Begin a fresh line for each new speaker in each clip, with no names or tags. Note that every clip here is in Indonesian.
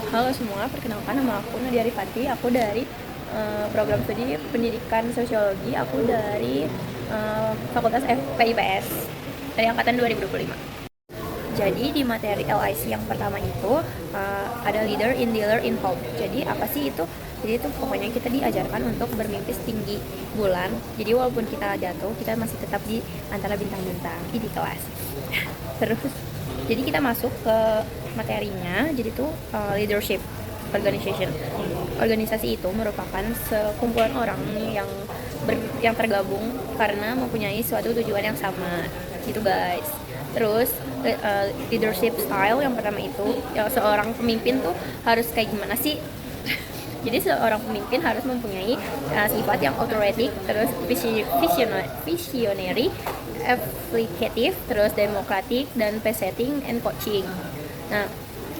Halo semua, perkenalkan nama aku Nadia Rifati. Aku dari program studi pendidikan sosiologi. Aku dari Fakultas FPIPS dari angkatan 2025. Jadi di materi LIC yang pertama itu ada leader in dealer in hope. Jadi apa sih itu? Jadi itu pokoknya kita diajarkan untuk bermimpi setinggi bulan. Jadi walaupun kita jatuh, kita masih tetap di antara bintang-bintang di kelas. Terus jadi kita masuk ke materinya. Jadi itu leadership organization. Organisasi itu merupakan sekumpulan orang yang tergabung karena mempunyai suatu tujuan yang sama. Gitu guys. Terus leadership style yang pertama itu seorang pemimpin tuh harus kayak gimana sih? Jadi seorang pemimpin harus mempunyai sifat yang authoritative, terus visionary, applicative, terus democratic, dan pace-setting and coaching. Nah,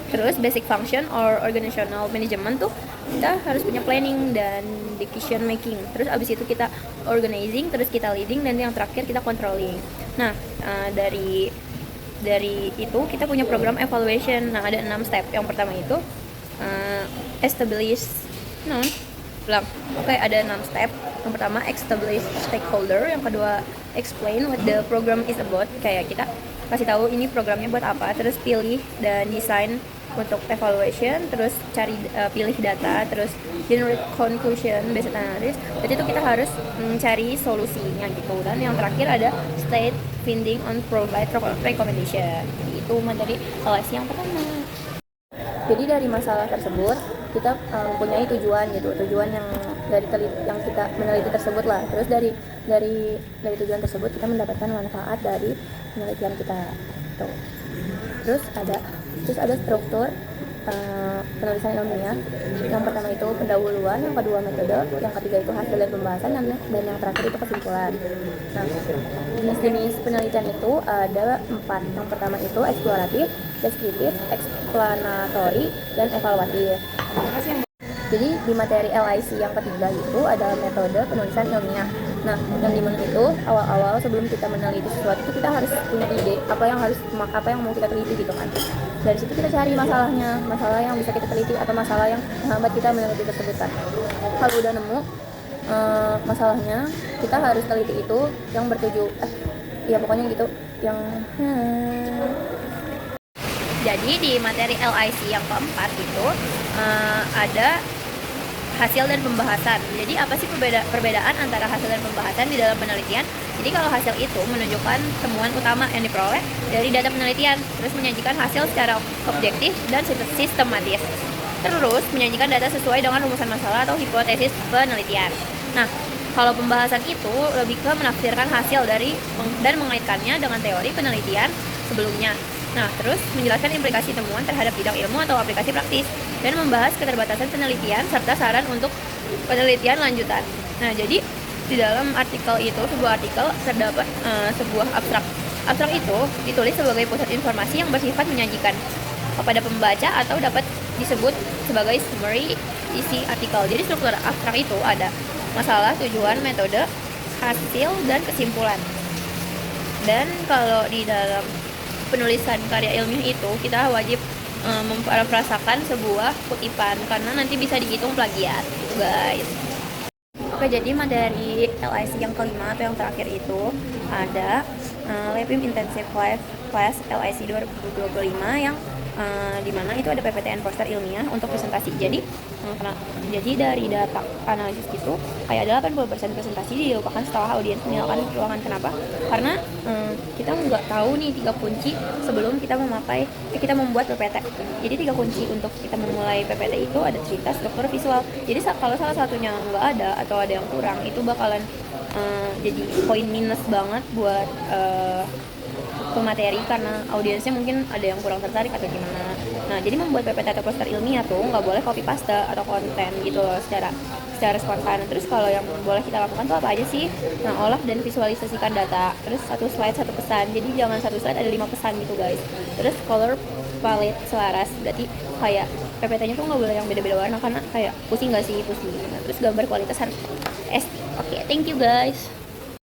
terus basic function or organizational management tuh kita harus punya planning dan decision making. Terus abis itu kita organizing, terus kita leading, dan yang terakhir kita controlling. Nah, dari itu kita punya program evaluation. Nah, ada 6 step. Yang pertama itu establish ada 6 step. Yang pertama establish stakeholder, yang kedua explain what the program is about, kayak kita kasih tahu ini programnya buat apa, terus pilih dan desain untuk evaluation, terus pilih data, terus generate conclusion based analysis. Jadi itu kita harus mencari solusinya gitu. Dan yang terakhir ada state finding on provide recommendation. Itu materi LIC yang pertama. Jadi dari masalah tersebut kita mempunyai tujuan gitu, tujuan yang yang kita meneliti tersebut lah. Terus dari tujuan tersebut kita mendapatkan manfaat dari penelitian kita. Tuh. Terus ada struktur penulisan ilmiah. Yang pertama itu pendahuluan, yang kedua metode, yang ketiga itu hasil dan pembahasan, dan yang terakhir itu kesimpulan. Nah, jenis-jenis penelitian itu ada 4. Yang pertama itu eksploratif, deskriptif, explanatory, dan evaluatif. Jadi di materi LIC yang ketiga itu ada metode penulisan ilmiah. Nah, yang dimana itu awal-awal sebelum kita meneliti sesuatu itu kita harus punya ide apa yang mau kita teliti gitu kan. Dari situ kita cari masalah yang bisa kita teliti atau masalah yang menghambat kita meneliti tersebut kan. Kalau udah nemu masalahnya, kita harus teliti itu yang bertuju pokoknya gitu yang Jadi di materi LIC yang keempat itu ada hasil dan pembahasan. Jadi apa sih perbedaan antara hasil dan pembahasan di dalam penelitian? Jadi kalau hasil itu menunjukkan temuan utama yang diperoleh dari data penelitian, terus menyajikan hasil secara objektif dan sistematis. Terus menyajikan data sesuai dengan rumusan masalah atau hipotesis penelitian. Nah, kalau pembahasan itu lebih ke menafsirkan hasil dan mengaitkannya dengan teori penelitian sebelumnya. Nah, terus menjelaskan implikasi temuan terhadap bidang ilmu atau aplikasi praktis, dan membahas keterbatasan penelitian serta saran untuk penelitian lanjutan. Nah, jadi di dalam artikel itu, sebuah artikel terdapat sebuah abstrak. Abstrak itu ditulis sebagai pusat informasi yang bersifat menyajikan kepada pembaca atau dapat disebut sebagai summary isi artikel. Jadi struktur abstrak itu ada masalah, tujuan, metode, hasil, dan kesimpulan. Dan kalau di dalam penulisan karya ilmiah itu kita wajib memparafrasakan sebuah kutipan karena nanti bisa dihitung plagiat gitu guys. Oke, jadi materi LIC yang kelima atau yang terakhir itu ada LEPIM Intensive Life Class LIC 2025 yang dimana itu ada PPTN poster ilmiah untuk presentasi. Jadi dari data analisis gitu kayak 80% presentasi dilupakan setelah audiens meninggalkan ruangan. Kenapa? Karena kita nggak tahu nih 3 kunci sebelum kita membuat PPT. Jadi 3 kunci untuk kita memulai PPT itu ada cerita, struktur, visual. Jadi kalau salah satunya nggak ada atau ada yang kurang, itu bakalan jadi poin minus banget buat materi karena audiensnya mungkin ada yang kurang tertarik atau gimana. Nah, jadi membuat PPT atau poster ilmiah tuh nggak boleh copy paste atau konten gitu loh secara spontan. Terus kalau yang boleh kita lakukan tuh apa aja sih? Nah, olah dan visualisasikan data. Terus satu slide satu pesan. Jadi jangan satu slide ada 5 pesan gitu guys. Terus color palette selaras. Berarti kayak PPT-nya tuh nggak boleh yang beda-beda warna karena kayak pusing nggak sih? Pusing. Nah, terus gambar kualitas harus SD. Oke, thank you guys.